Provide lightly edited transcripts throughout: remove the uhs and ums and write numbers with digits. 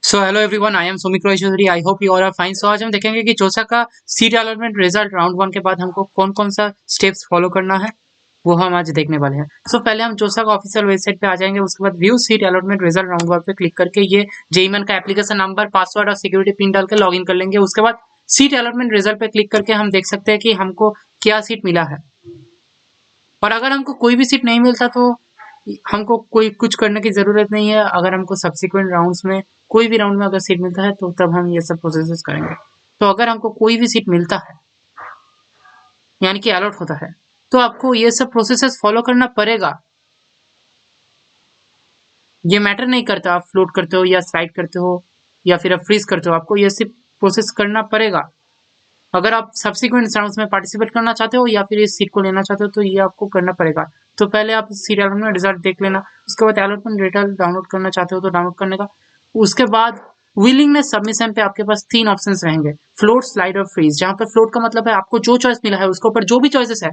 So hello everyone, I am Sumit Roy Chaudhary. I hope you all are fine. So आज हम देखेंगे कि जोसा का seat allotment result round one के बाद हमको कौन कौन सा स्टेप्स फॉलो करना है वो हम आज देखने वाले हैं। सो पहले हम जोसा का ऑफिशियल वेबसाइट पे आ जाएंगे। उसके बाद view seat allotment result round one पे क्लिक करके ये जेईमेन का एप्लीकेशन नंबर, पासवर्ड और सिक्योरिटी पिन डाल के लॉग इन कर लेंगे। उसके बाद सीट अलॉटमेंट रिजल्ट पे क्लिक करके हम देख सकते हैं कि हमको क्या सीट मिला है। और अगर हमको कोई भी सीट नहीं मिलता तो हमको कोई कुछ करने की जरूरत नहीं है। अगर हमको सब्सिक्वेंट राउंड्स में कोई भी राउंड में अगर सीट मिलता है तो तब हम ये सब प्रोसेसेस करेंगे। तो अगर हमको कोई भी सीट मिलता है यानी कि अलॉट होता है तो आपको ये सब प्रोसेसेस फॉलो करना पड़ेगा। ये मैटर नहीं करता आप फ्लोट करते हो या स्लाइड करते हो या फिर आप फ्रीज करते हो, आपको ये सब प्रोसेस करना पड़ेगा। अगर आप सब्सिक्वेंट राउंड्स में पार्टिसिपेट करना चाहते हो या फिर इस सीट को लेना चाहते हो तो ये आपको करना पड़ेगा। तो पहले आप सीट अलॉटमेंट रिजल्ट देख लेना। उसके बाद अलॉटमेंट रिजल्ट डाउनलोड करना चाहते हो तो डाउनलोड करने का। उसके बाद विलिंगनेस सबमिशन पे आपके पास तीन ऑप्शंस रहेंगे, फ्लोट, स्लाइड और फ्रीज। जहाँ पे फ्लोट का मतलब है आपको जो चॉइस मिला है उसके ऊपर जो भी चॉइसेस है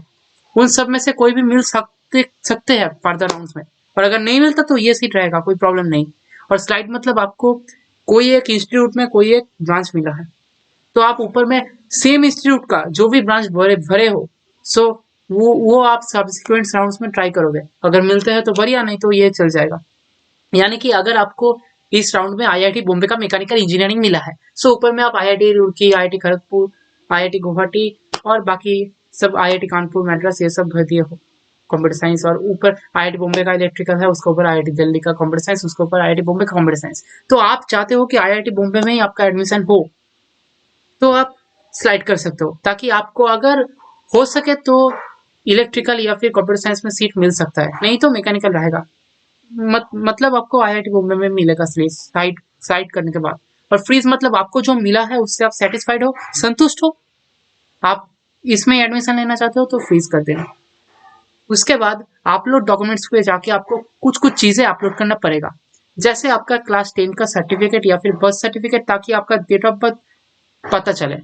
उन सब में से कोई भी मिल सकते हैं फर्दर राउंड्स में। और अगर नहीं मिलता तो ये सीट रहेगा, कोई प्रॉब्लम नहीं। और स्लाइड मतलब आपको कोई एक इंस्टीट्यूट में कोई एक ब्रांच मिला है तो आप ऊपर में सेम इंस्टीट्यूट का जो भी ब्रांच भरे हो सो वो आप सब्सिक्वेंट राउंड्स में ट्राई करोगे। अगर मिलते हैं तो बढ़िया, नहीं तो ये चल जाएगा। यानी कि अगर आपको इस राउंड में आईआईटी बॉम्बे का मैकेनिकल इंजीनियरिंग मिला है सो ऊपर में आप IIT Roorkee, IIT Kharagpur, IIT Guwahati और बाकी सब आईआईटी कानपुर, मद्रास ये सब भर दिए हो कंप्यूटर साइंस। और ऊपर आईआईटी बॉम्बे का इलेक्ट्रिकल है, उसके ऊपर आईआईटी दिल्ली का कंप्यूटर साइंस, उसके ऊपर आईआईटी बॉम्बे का कंप्यूटर साइंस। तो आप चाहते हो कि आईआईटी बॉम्बे में ही आपका एडमिशन हो तो आप स्लाइड कर सकते हो ताकि आपको अगर हो सके तो इलेक्ट्रिकल या फिर कंप्यूटर साइंस में सीट मिल सकता है, नहीं तो मैकेनिकल रहेगा। मतलब आपको आईआईटी बॉम्बे में मिलेगा स्लाइड स्लाइड करने के बाद। और फ्रीज मतलब आपको जो मिला है उससे आप सेटिस्फाइड हो, संतुष्ट हो, आप इसमें एडमिशन लेना चाहते हो तो फ्रीज कर देना। उसके बाद अपलोड डॉक्यूमेंट्स पे जाके आपको कुछ कुछ चीजें अपलोड करना पड़ेगा, जैसे आपका क्लास 10 का सर्टिफिकेट या फिर बर्थ सर्टिफिकेट, ताकि आपका डेट ऑफ बर्थ पता चले।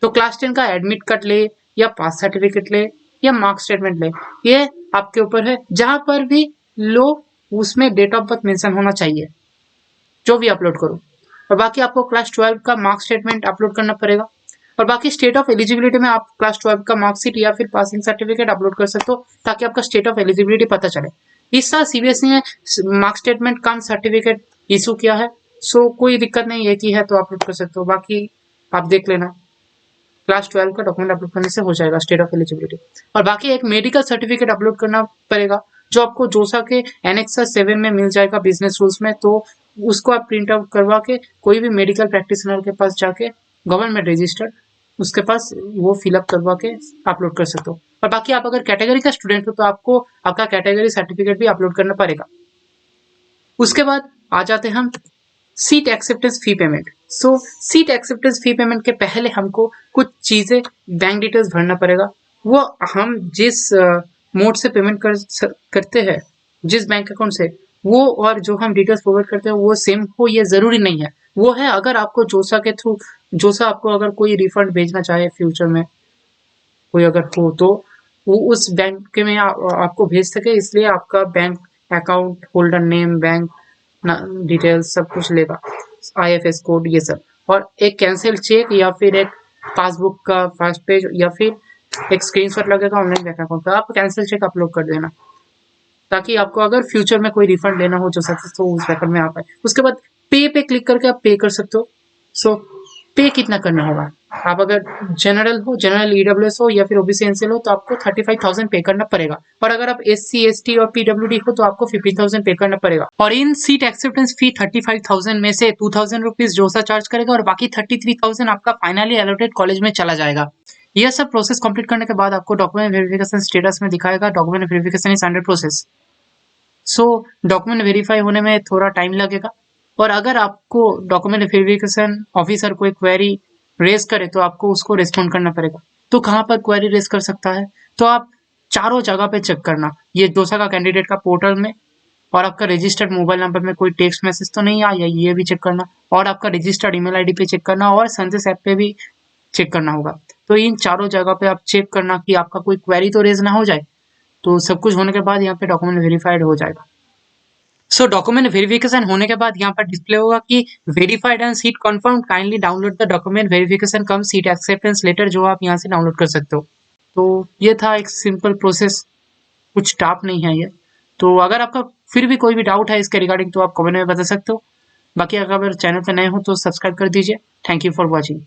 तो क्लास 10 का एडमिट कार्ड ले या पास सर्टिफिकेट ले या मार्क्स स्टेटमेंट ले, ये आपके ऊपर है। जहां पर भी लो उसमें डेट ऑफ बर्थ मेंशन होना चाहिए जो भी अपलोड करो। और बाकी आपको क्लास 12 का मार्क्स स्टेटमेंट अपलोड करना पड़ेगा। और बाकी स्टेट ऑफ एलिजिबिलिटी में आप क्लास 12 का मार्कशीट या फिर पासिंग सर्टिफिकेट अपलोड कर सकते हो ताकि आपका स्टेट ऑफ एलिजिबिलिटी पता चले। इस साल सीबीएसई ने मार्क्स स्टेटमेंट कम सर्टिफिकेट इशू किया है, सो कोई दिक्कत नहीं, एक ही है तो अपलोड कर सकते हो। बाकी आप देख लेना, क्लास 12 का डॉक्यूमेंट अपलोड करने से हो जाएगा स्टेट ऑफ एलिजिबिलिटी। और बाकी एक मेडिकल सर्टिफिकेट अपलोड करना पड़ेगा जो आपको जोसा के एनेक्सस 7 में मिल जाएगा बिजनेस रूल्स में। तो उसको आप प्रिंट आउट करवा के कोई भी मेडिकल प्रैक्टिशनर के पास जाके गवर्नमेंट रजिस्टर्ड उसके पास वो फिलअप करवा के अपलोड कर सकते हो। और बाकी आप अगर कैटेगरी का स्टूडेंट हो तो आपको आपका कैटेगरी सर्टिफिकेट भी अपलोड करना पड़ेगा। उसके बाद आ जाते हैं हम सीट एक्सेप्टेंस फी पेमेंट। सो सीट एक्सेप्टेंस फी पेमेंट के पहले हमको कुछ चीजें बैंक डिटेल्स भरना पड़ेगा। वो हम जिस मोड से पेमेंट करते हैं, जिस बैंक अकाउंट से, वो और जो हम डिटेल्स प्रोवाइड करते हैं वो सेम हो ये जरूरी नहीं है। वो है अगर आपको जोसा के थ्रू, जोसा आपको अगर कोई रिफंड भेजना चाहे फ्यूचर में कोई अगर हो तो वो उस बैंक में आपको भेज सके, इसलिए आपका bank account holder name, bank details सब कुछ लेगा, आईएफएस कोड ये सब। और एक कैंसिल चेक या फिर एक पासबुक का फर्स्ट पेज या फिर एक स्क्रीनशॉट लगेगा ऑनलाइन बैंक अकाउंट का, आप कैंसिल चेक अपलोड कर देना ताकि आपको अगर फ्यूचर में कोई रिफंड लेना हो जो सक्सेस हो उस रेकॉर्ड में आ पाए। उसके बाद पे क्लिक करके आप पे कर सकते हो। सो पे कितना करना होगा, आप अगर जनरल हो, जनरल ईडब्ल्यूएस हो या फिर ओबीसी एनसीएल हो तो आपको 35,000 पे करना पड़ेगा। और अगर आप एससी एसटी और पीडब्ल्यूडी हो तो आपको 15,000 पे करना पड़ेगा। और इन सीट एक्सेप्टेंस फी 35,000 में से 2,000 रुपीज जोसा चार्ज करेगा और बाकी 33,000 आपका फाइनली अलॉटेड कॉलेज में चला जाएगा। यह सब प्रोसेस कंप्लीट करने के बाद आपको डॉक्यूमेंट वेरिफिकेशन स्टेटस में दिखाएगा document verification is under process. So document verify होने में थोड़ा टाइम लगेगा। और अगर आपको डॉक्यूमेंट वेरिफिकेशन ऑफिसर कोई क्वेरी रेज करे तो आपको उसको रिस्पॉन्ड करना पड़ेगा। तो कहाँ पर क्वेरी रेज कर सकता है, तो आप चारों जगह पे चेक करना, ये जोसा का कैंडिडेट का पोर्टल में, और आपका रजिस्टर्ड मोबाइल नंबर में कोई टेक्स्ट मैसेज तो नहीं आया ये भी चेक करना, और आपका रजिस्टर्ड ईमेल आईडी पे चेक करना, और संदेश ऐप पे भी चेक करना होगा। तो इन चारों जगह पे आप चेक करना कि आपका कोई क्वेरी तो रेज ना हो जाए। तो सब कुछ होने के बाद यहाँ पे डॉक्यूमेंट वेरीफाइड हो जाएगा। सो डॉक्यूमेंट वेरिफिकेशन होने के बाद यहाँ पर डिस्प्ले होगा कि verified and seat confirm, kindly download the document verification cum seat acceptance letter, जो आप यहाँ से डाउनलोड कर सकते हो। तो ये था एक सिंपल प्रोसेस, कुछ टफ नहीं है ये। तो अगर आपका फिर भी कोई भी डाउट है इसके रिगार्डिंग तो आप कमेंट में बता सकते हो। बाकी अगर चैनल पर नए हो तो सब्सक्राइब कर दीजिए। Thank you for watching.